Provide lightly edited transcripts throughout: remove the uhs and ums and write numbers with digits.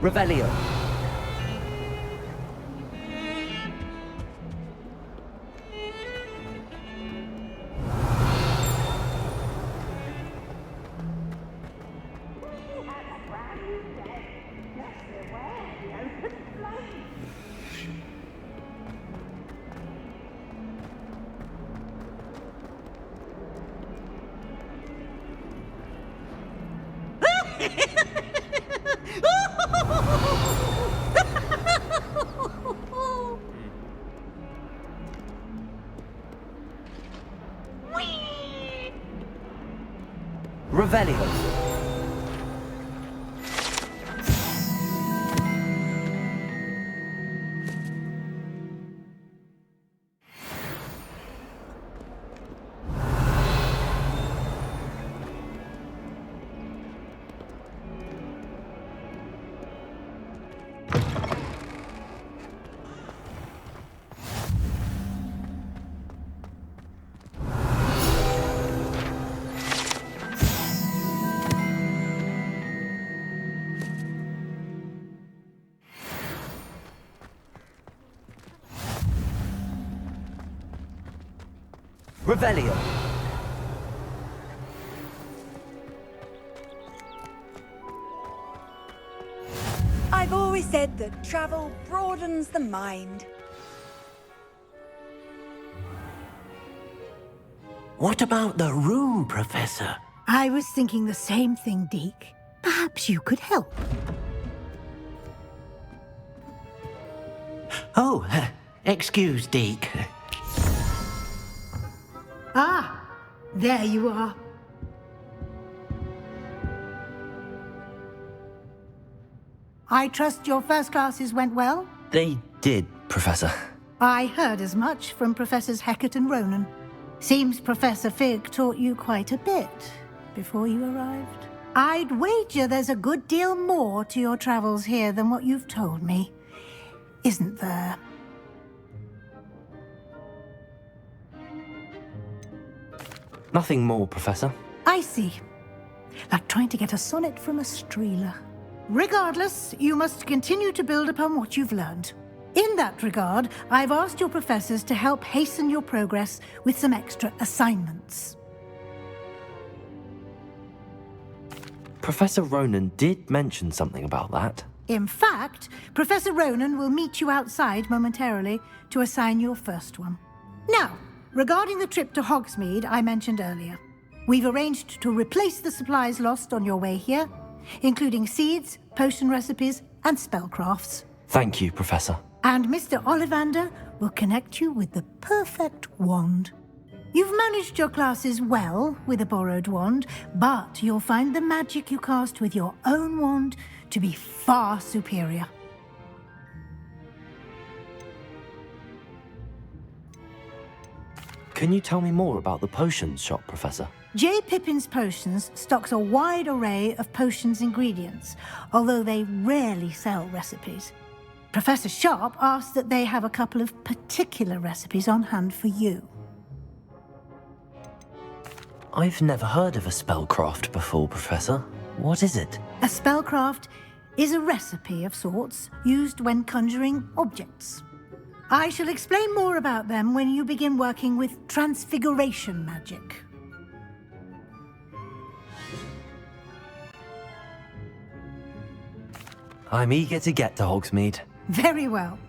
Revelio. Revelio. Revelio. I've always said that travel broadens the mind. What about the room, Professor? I was thinking the same thing, Deke. Perhaps you could help. Oh, excuse, Deke. Ah, there you are. I trust your first classes went well? They did, Professor. I heard as much from Professors Hecat and Ronen. Seems Professor Fig taught you quite a bit before you arrived. I'd wager there's a good deal more to your travels here than what you've told me. Isn't there? Nothing more, Professor. I see. Like trying to get a sonnet from a streeler. Regardless, you must continue to build upon what you've learned. In that regard, I've asked your professors to help hasten your progress with some extra assignments. Professor Ronen did mention something about that. In fact, Professor Ronen will meet you outside momentarily to assign your first one. Now, regarding the trip to Hogsmeade I mentioned earlier, we've arranged to replace the supplies lost on your way here, including seeds, potion recipes, and spellcrafts. Thank you, Professor. And Mr. Ollivander will connect you with the perfect wand. You've managed your classes well with a borrowed wand, but you'll find the magic you cast with your own wand to be far superior. Can you tell me more about the potions shop, Professor? J. Pippin's Potions stocks a wide array of potions ingredients, although they rarely sell recipes. Professor Sharp asked that they have a couple of particular recipes on hand for you. I've never heard of a spellcraft before, Professor. What is it? A spellcraft is a recipe of sorts used when conjuring objects. I shall explain more about them when you begin working with transfiguration magic. I'm eager to get to Hogsmeade. Very well.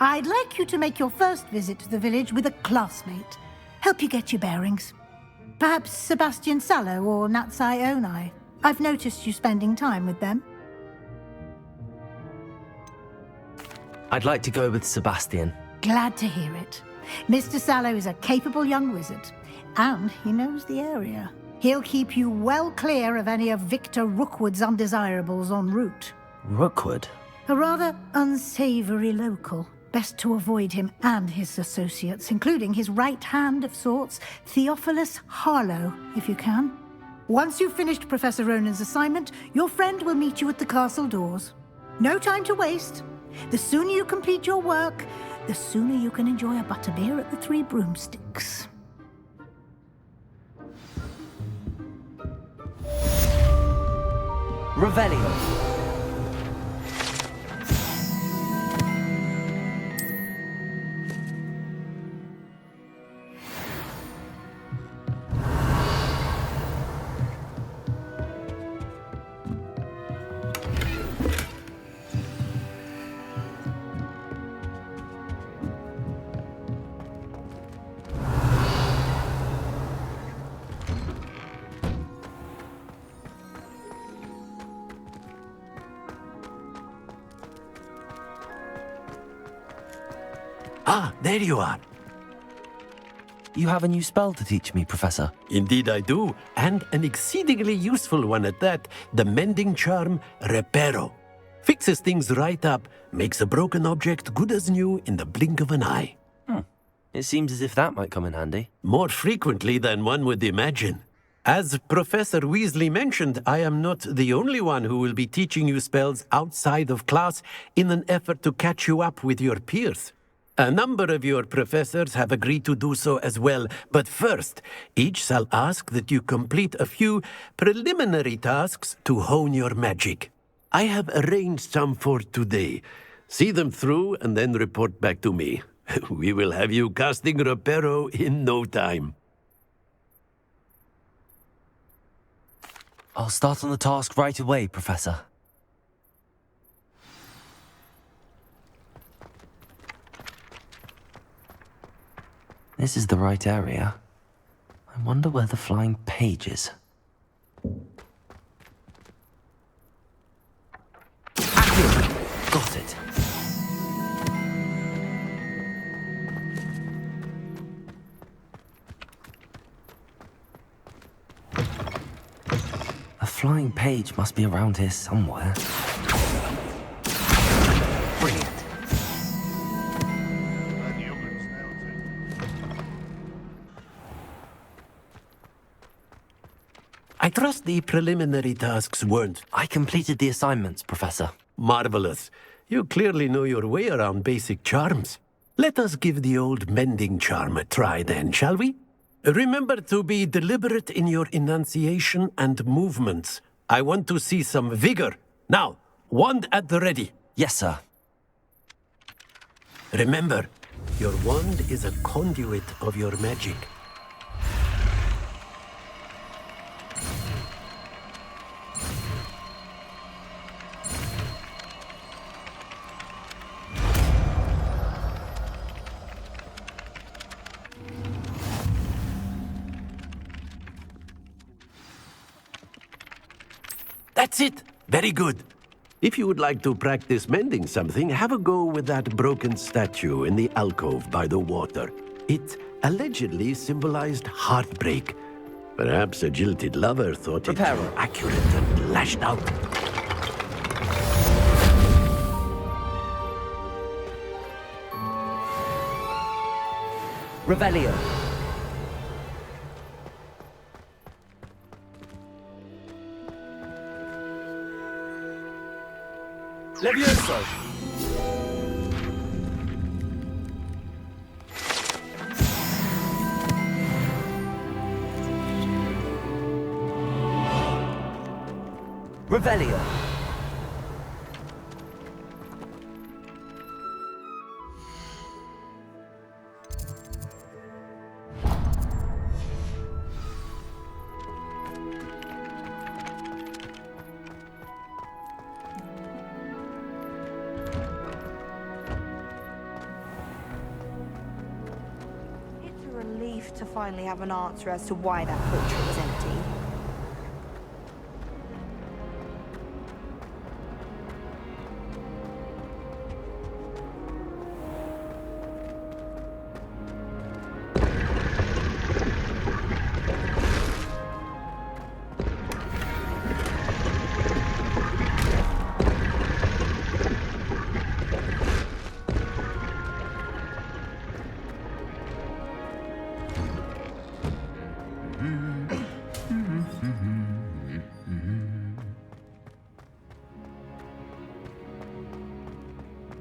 I'd like you to make your first visit to the village with a classmate. Help you get your bearings. Perhaps Sebastian Sallow or Natsai Onai. I've noticed you spending time with them. I'd like to go with Sebastian. Glad to hear it. Mr. Sallow is a capable young wizard, and he knows the area. He'll keep you well clear of any of Victor Rookwood's undesirables en route. Rookwood? A rather unsavory local. Best to avoid him and his associates, including his right hand of sorts, Theophilus Harlow, if you can. Once you've finished Professor Ronen's assignment, your friend will meet you at the castle doors. No time to waste. The sooner you complete your work, the sooner you can enjoy a butterbeer at the Three Broomsticks. Revelio. Ah, there you are. You have a new spell to teach me, Professor. Indeed I do, and an exceedingly useful one at that. The mending charm, Reparo. Fixes things right up, makes a broken object good as new in the blink of an eye. It seems as if that might come in handy. More frequently than one would imagine. As Professor Weasley mentioned, I am not the only one who will be teaching you spells outside of class in an effort to catch you up with your peers. A number of your professors have agreed to do so as well, but first, each shall ask that you complete a few preliminary tasks to hone your magic. I have arranged some for today. See them through and then report back to me. We will have you casting Reparo in no time. I'll start on the task right away, Professor. This is the right area. I wonder where the flying page is. Got it. A flying page must be around here somewhere. Brilliant. I trust the preliminary tasks weren't. I completed the assignments, Professor. Marvelous. You clearly know your way around basic charms. Let us give the old mending charm a try then, shall we? Remember to be deliberate in your enunciation and movements. I want to see some vigor. Now, wand at the ready. Yes, sir. Remember, your wand is a conduit of your magic. That's it! Very good. If you would like to practice mending something, have a go with that broken statue in the alcove by the water. It allegedly symbolized heartbreak. Perhaps a jilted lover thought it Reparo. accurate and lashed out. Revelio. Levioso. Revelio. It's a relief to finally have an answer as to why that portrait was empty.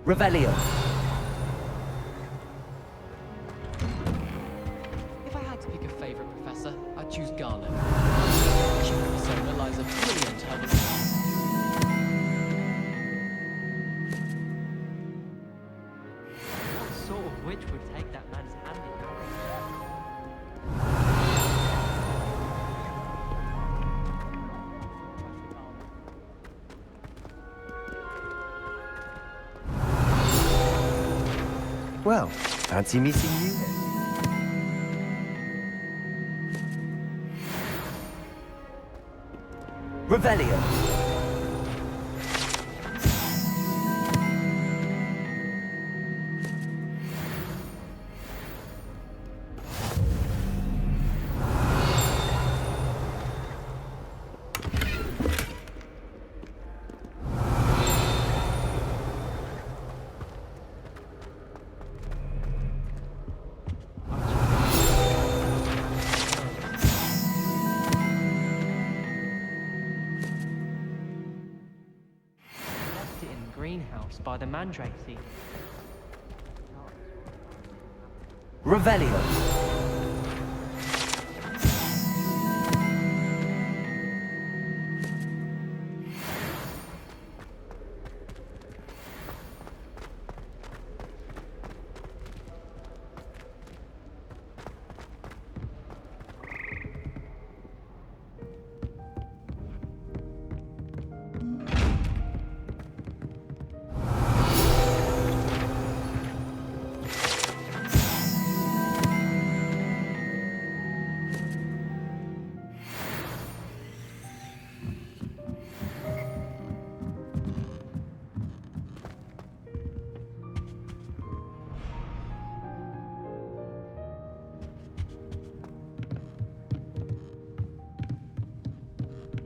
Revelio. If I had to pick a favorite professor, I'd choose Garland. She persona lies a brilliant element. What sort of witch would take that man's hand in Well, fancy meeting you then. Revelio. perhaps by the mandrake thief. Revelio.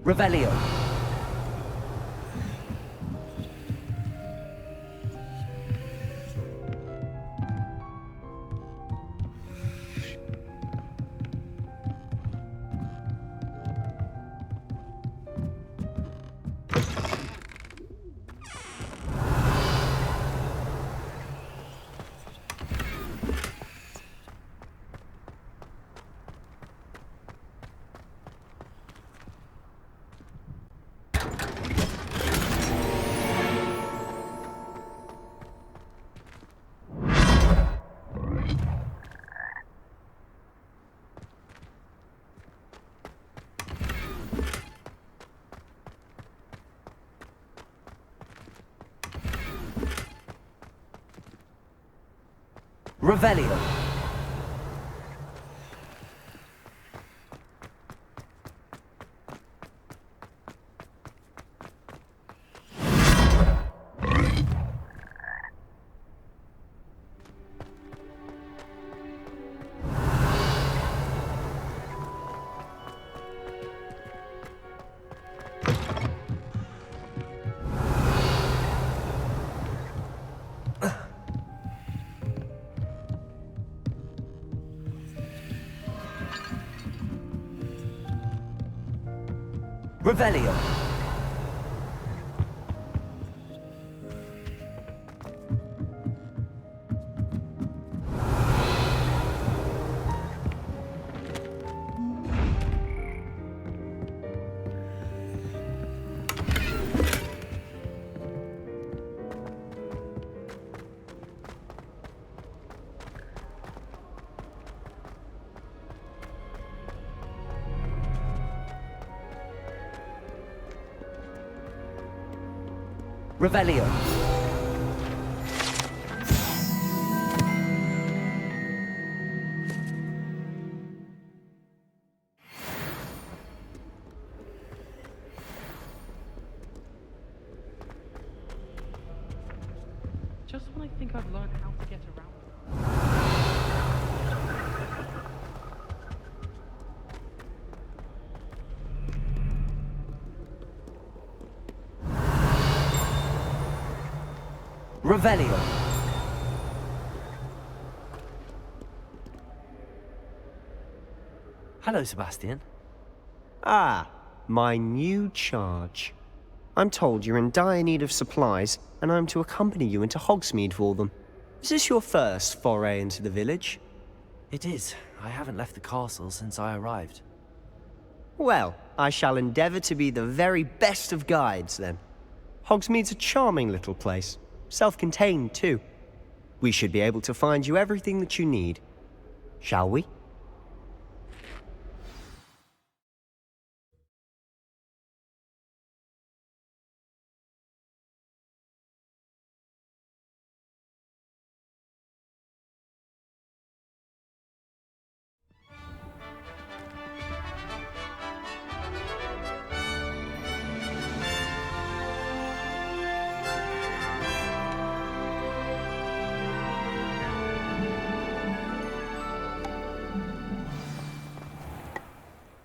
Revelio. Revelio. Revelio. Revelio. Just when I think I've learned how to get around. Revelio. Hello, Sebastian. Ah, my new charge. I'm told you're in dire need of supplies, and I'm to accompany you into Hogsmeade for them. Is this your first foray into the village? It is. I haven't left the castle since I arrived. Well, I shall endeavour to be the very best of guides, then. Hogsmeade's a charming little place. Self-contained, too. We should be able to find you everything that you need. Shall we?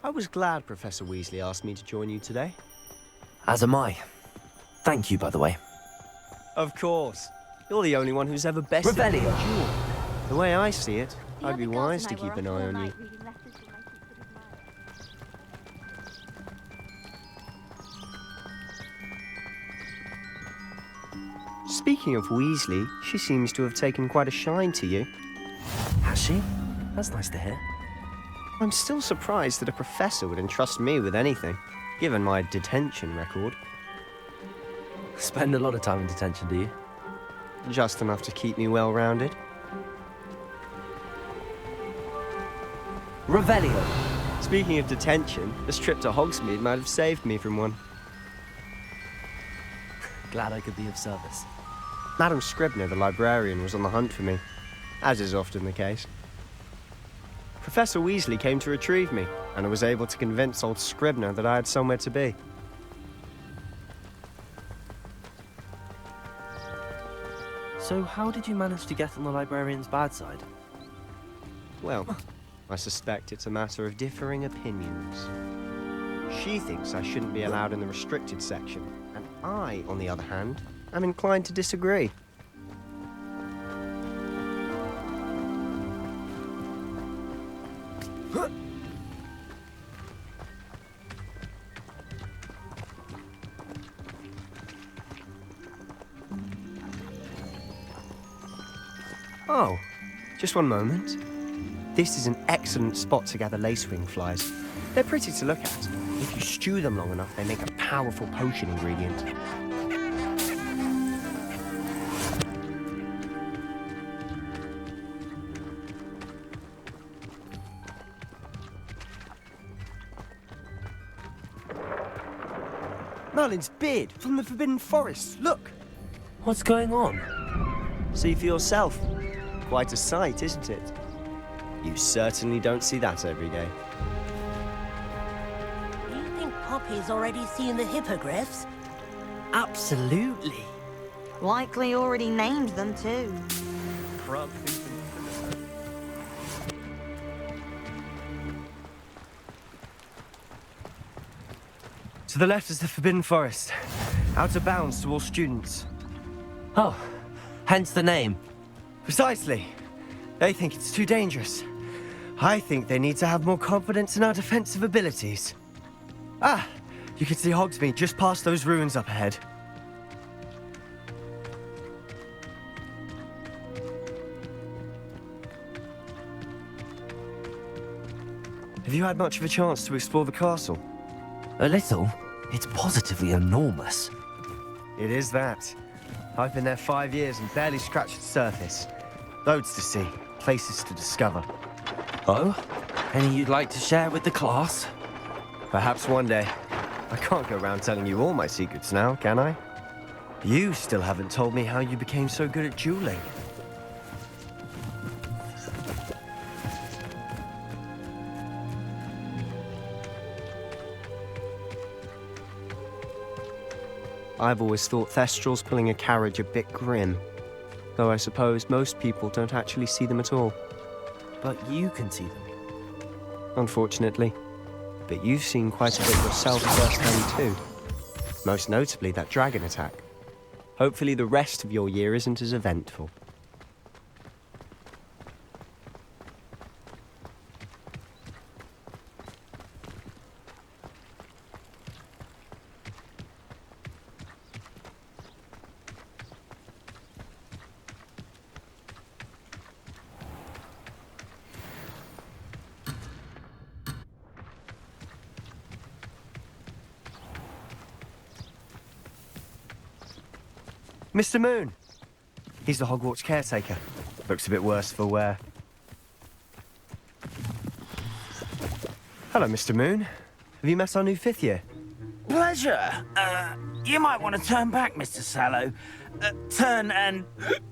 I was glad Professor Weasley asked me to join you today. As am I. Thank you, by the way. Of course. You're the only one who's ever bested me Revelio. in a duel. The way I see it, I'd be wise to keep an eye on you. Speaking of Weasley, she seems to have taken quite a shine to you. Has she? That's nice to hear. I'm still surprised that a professor would entrust me with anything, given my detention record. Spend a lot of time in detention, do you? Just enough to keep me well-rounded. Revelio. Speaking of detention, this trip to Hogsmeade might have saved me from one. Glad I could be of service. Madam Scribner, the librarian, was on the hunt for me, as is often the case. Professor Weasley came to retrieve me, and I was able to convince old Scribner that I had somewhere to be. So how did you manage to get on the librarian's bad side? Well, I suspect it's a matter of differing opinions. She thinks I shouldn't be allowed in the restricted section, and I, on the other hand, am inclined to disagree. Oh, just one moment. This is an excellent spot to gather lacewing flies. They're pretty to look at. If you stew them long enough, they make a powerful potion ingredient. Merlin's beard from the Forbidden Forest. Look! What's going on? See for yourself. Quite a sight, isn't it? You certainly don't see that every day. Do you think Poppy's already seen the hippogriffs? Absolutely. Likely already named them too. To the left is the Forbidden Forest. Out of bounds to all students. Oh, hence the name. Precisely. They think it's too dangerous. I think they need to have more confidence in our defensive abilities. Ah, you can see Hogsmeade just past those ruins up ahead. Have you had much of a chance to explore the castle? A little? It's positively enormous. It is that. I've been there 5 years and barely scratched the surface. Loads to see, places to discover. Oh? Any you'd like to share with the class? Perhaps one day. I can't go around telling you all my secrets now, can I? You still haven't told me how you became so good at dueling. I've always thought Thestrals pulling a carriage a bit grim. Though I suppose most people don't actually see them at all. But you can see them. Unfortunately. But you've seen quite a bit yourself firsthand too. Most notably that dragon attack. Hopefully the rest of your year isn't as eventful. Mr. Moon! He's the Hogwarts caretaker. Looks a bit worse for wear. Hello, Mr. Moon. Have you met our new 5th year? Pleasure. You might want to turn back, Mr. Sallow. Turn and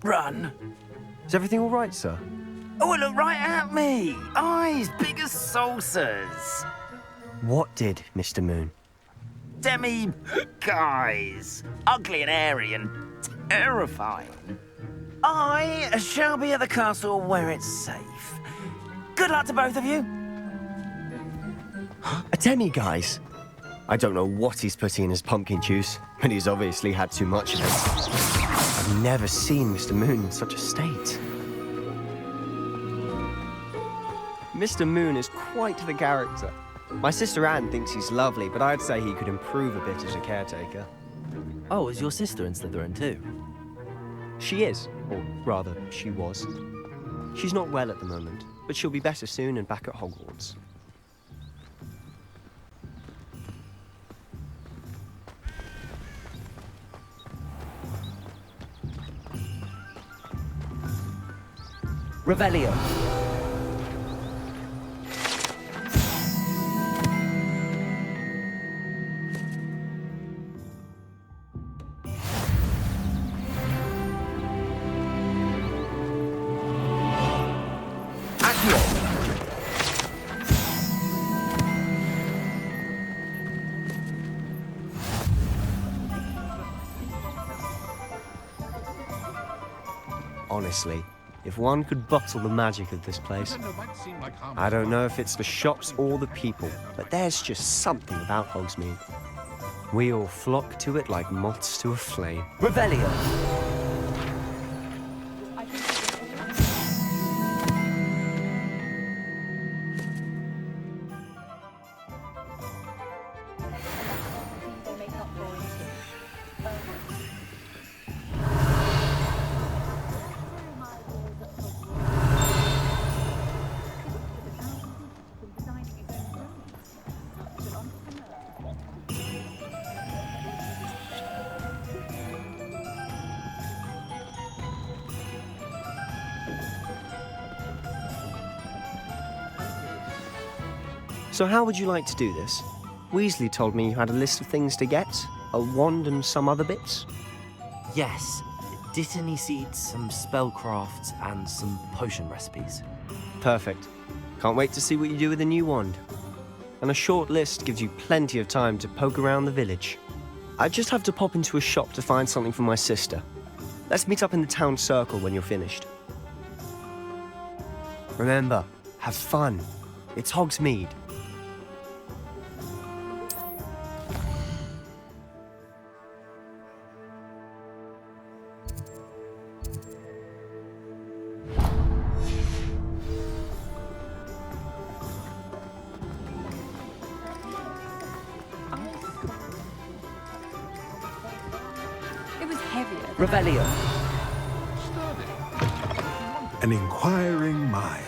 run. Is everything all right, sir? Oh, look right at me. Eyes big as saucers. What did, Mr. Moon? Demi-guys. Ugly and airy and terrifying. I shall be at the castle where it's safe. Good luck to both of you. A demi-guise? I don't know what he's putting in his pumpkin juice, but he's obviously had too much of it. I've never seen Mr. Moon in such a state. Mr. Moon is quite the character. My sister Anne thinks he's lovely, but I'd say he could improve a bit as a caretaker. Oh, is your sister in Slytherin too? She is, or rather, she was. She's not well at the moment, but she'll be better soon and back at Hogwarts. Revelio. Honestly, if one could bottle the magic of this place. I don't know if it's the shops or the people, but there's just something about Hogsmeade. We all flock to it like moths to a flame. Revelio. So how would you like to do this? Weasley told me you had a list of things to get, a wand and some other bits. Yes, dittany seeds, some spellcrafts, and some potion recipes. Perfect. Can't wait to see what you do with the new wand. And a short list gives you plenty of time to poke around the village. I just have to pop into a shop to find something for my sister. Let's meet up in the town circle when you're finished. Remember, have fun. It's Hogsmeade. It was heavier. Revelio. An inquiring mind.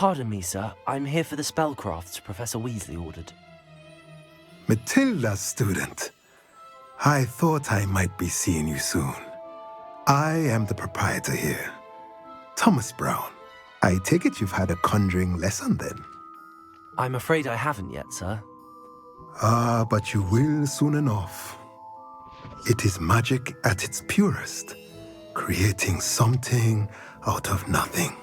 Pardon me, sir. I'm here for the spellcrafts Professor Weasley ordered. Matilda, student. I thought I might be seeing you soon. I am the proprietor here, Thomas Brown. I take it you've had a conjuring lesson then? I'm afraid I haven't yet, sir. Ah, but you will soon enough. It is magic at its purest, creating something out of nothing.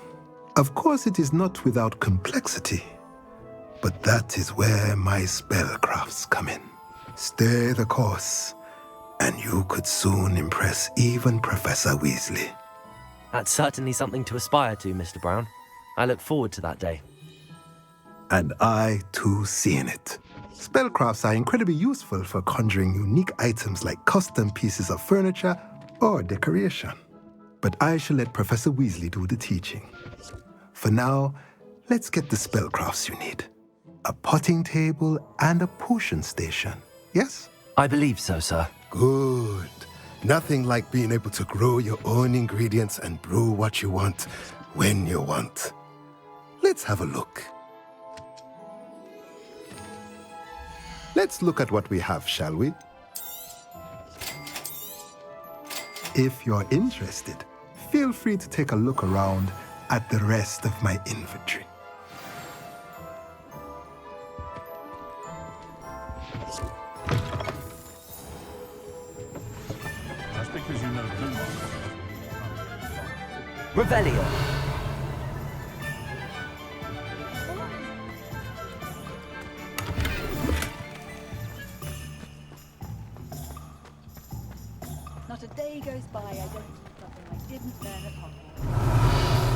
Of course, it is not without complexity, but that is where my spellcrafts come in. Stay the course, and you could soon impress even Professor Weasley. That's certainly something to aspire to, Mr. Brown. I look forward to that day. And I, too, seeing it. Spellcrafts are incredibly useful for conjuring unique items like custom pieces of furniture or decoration. But I shall let Professor Weasley do the teaching. For now, let's get the spellcrafts you need. A potting table and a potion station, yes? I believe so, sir. Good. Nothing like being able to grow your own ingredients and brew what you want, when you want. Let's have a look. Let's look at what we have, shall we? If you're interested, feel free to take a look around at the rest of my inventory. That's because you know too much. Revelio. Not a day goes by I don't do something I didn't learn at Hogwarts.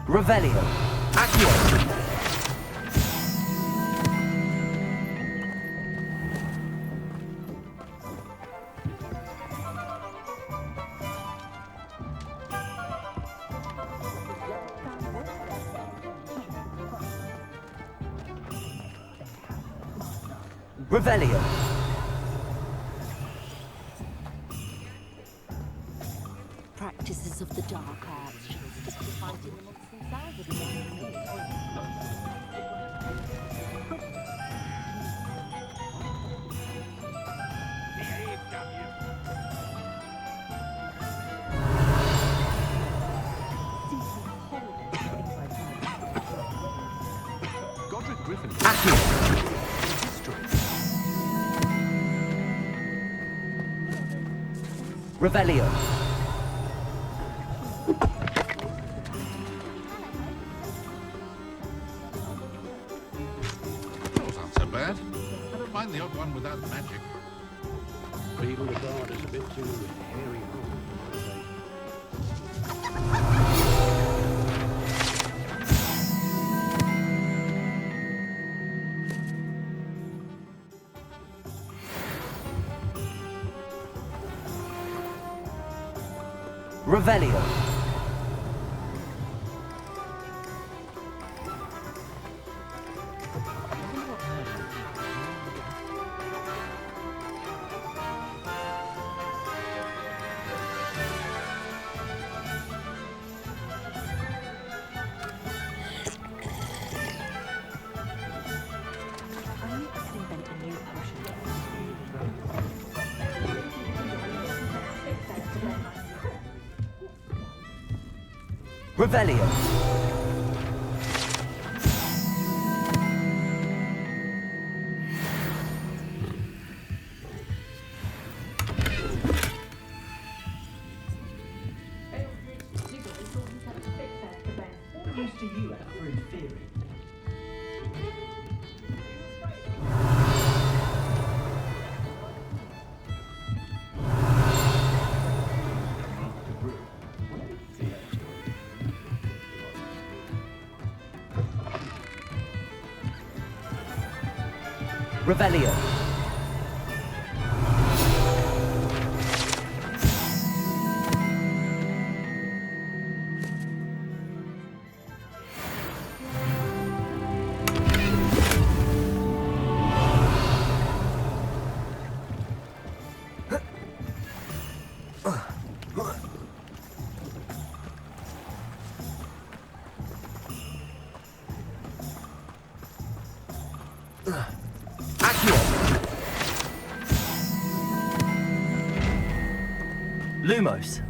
Revelio. Accio. Revelio. Practices of the dark arts should stick to fighting amongst themselves. Godric Griffin. Revelio. Those aren't so bad. I don't mind the odd one without magic. Beagle the guard is a bit too hairy. Revelio. Revelio. Revelio. Lumos.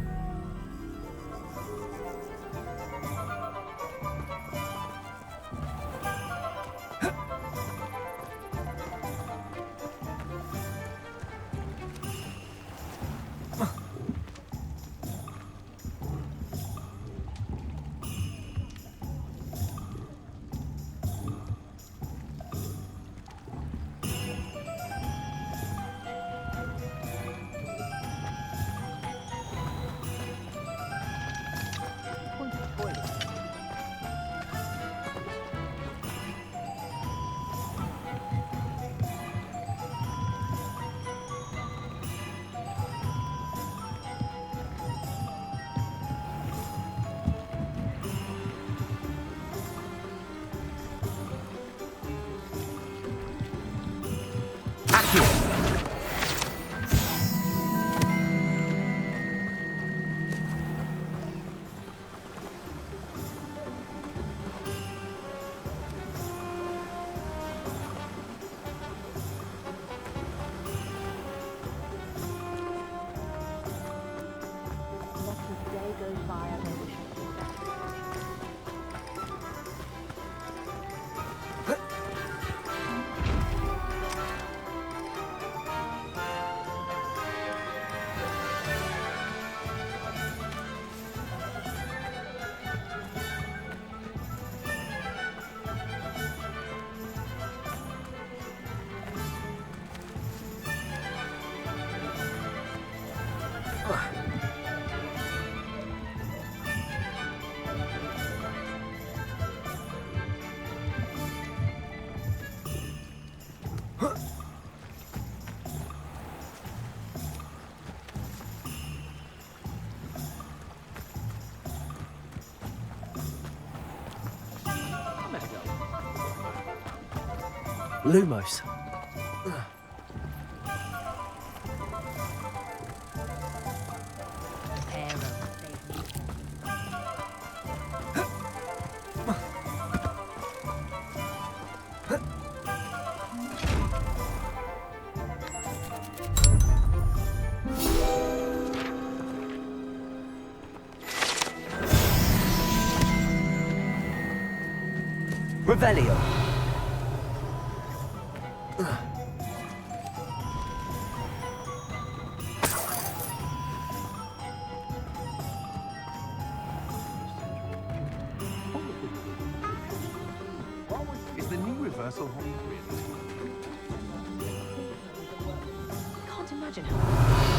Lumos. Revelio. Is the new reversal Can't imagine how.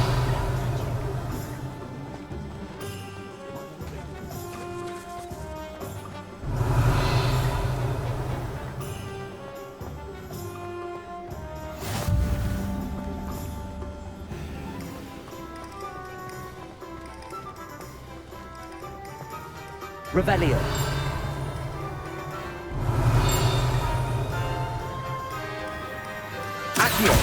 Revelio. Accio.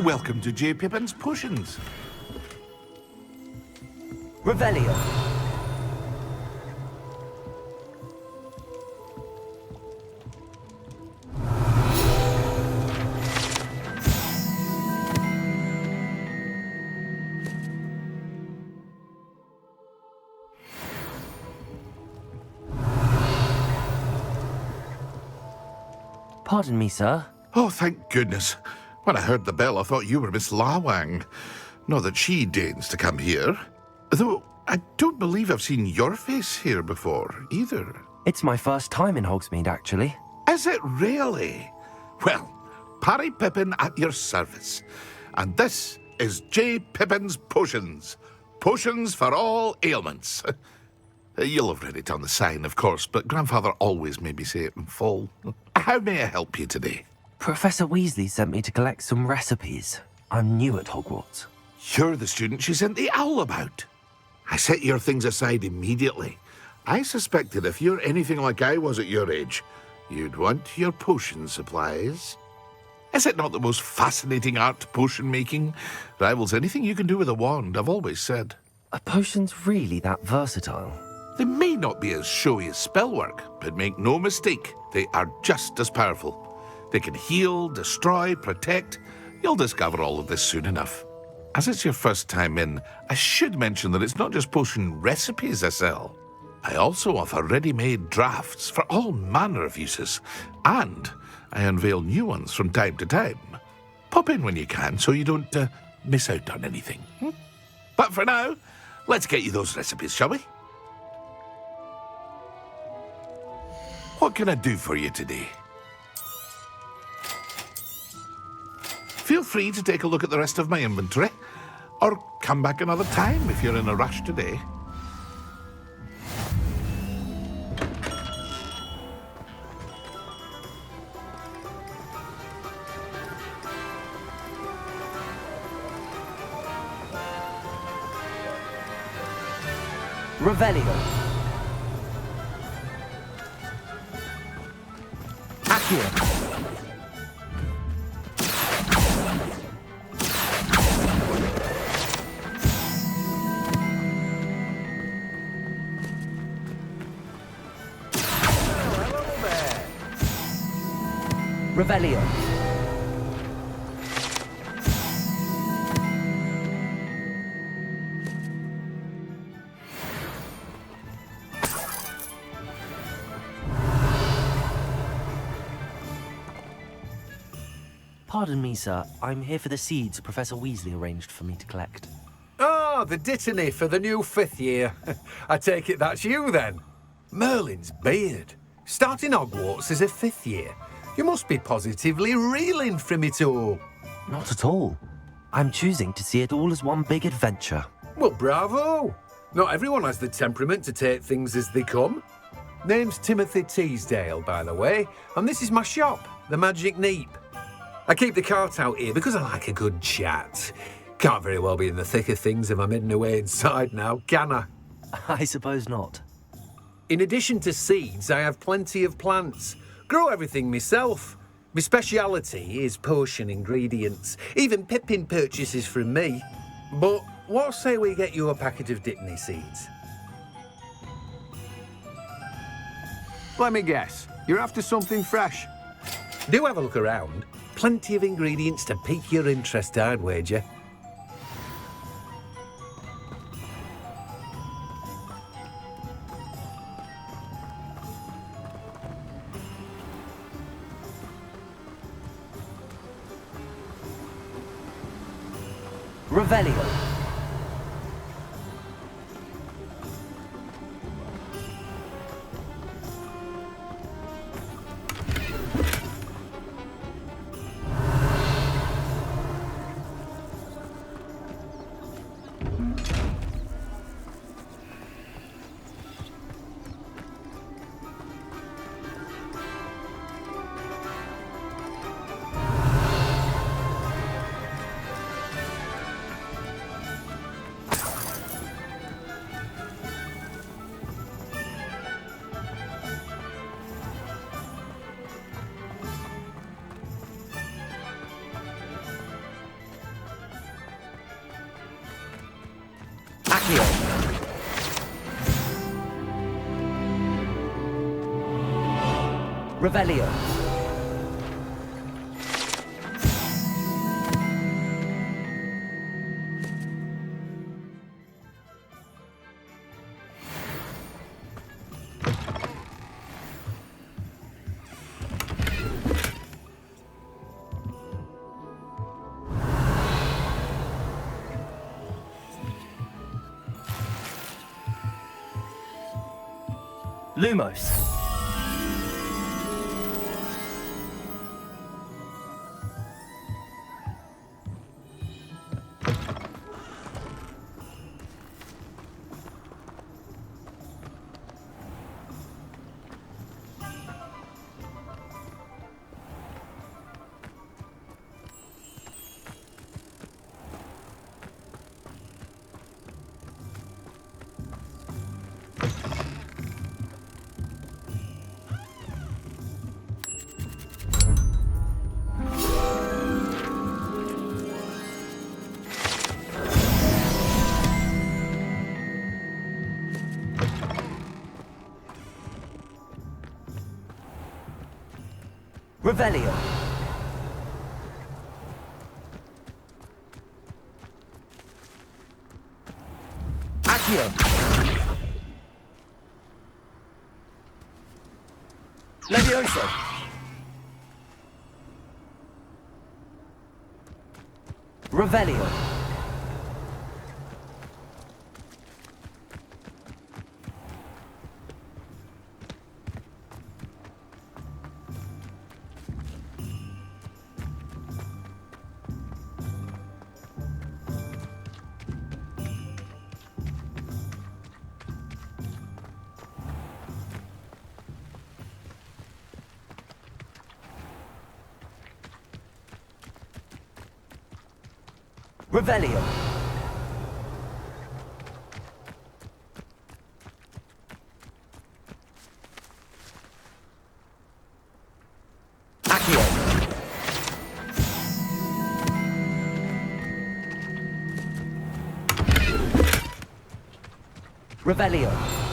Welcome to J. Pippin's Potions. Revelio. Pardon me, sir. Oh, thank goodness. When I heard the bell, I thought you were Miss Lawang. Not that she deigns to come here. Though I don't believe I've seen your face here before, either. It's my first time in Hogsmeade, actually. Is it really? Well, Parry Pippin at your service. And this is J. Pippin's Potions. Potions for all ailments. You'll have read it on the sign, of course, but Grandfather always made me say it in full. How may I help you today? Professor Weasley sent me to collect some recipes. I'm new at Hogwarts. You're the student she sent the owl about. I set your things aside immediately. I suspected if you're anything like I was at your age, you'd want your potion supplies. Is it not the most fascinating art, potion making? Rivals anything you can do with a wand, I've always said. Are potions really that versatile? They may not be as showy as spellwork, but make no mistake, they are just as powerful. They can heal, destroy, protect. You'll discover all of this soon enough. As it's your first time in, I should mention that it's not just potion recipes I sell. I also offer ready-made drafts for all manner of uses, and I unveil new ones from time to time. Pop in when you can so you don't miss out on anything. But for now, let's get you those recipes, shall we? What can I do for you today? Feel free to take a look at the rest of my inventory, or come back another time if you're in a rush today. Revelio. Accio. Revelio. Pardon me, sir. I'm here for the seeds Professor Weasley arranged for me to collect. Ah, the dittany for the new 5th year. I take it that's you, then. Merlin's beard. Starting Hogwarts as a 5th year. You must be positively reeling from it all. Not at all. I'm choosing to see it all as one big adventure. Well, bravo. Not everyone has the temperament to take things as they come. Name's Timothy Teasdale, by the way, and this is my shop, the Magic Neep. I keep the cart out here because I like a good chat. Can't very well be in the thick of things if I'm hidden away inside now, can I? I suppose not. In addition to seeds, I have plenty of plants. Grow everything myself. My speciality is potion ingredients. Even Pippin purchases from me. But what say we get you a packet of Dittany seeds? Let me guess. You're after something fresh. Do have a look around. Plenty of ingredients to pique your interest, I'd wager. Revelio. Accio. Revelio. Lumos. Revelio. Accio. Levioso. Revelio. Revelio. Accio. Revelio.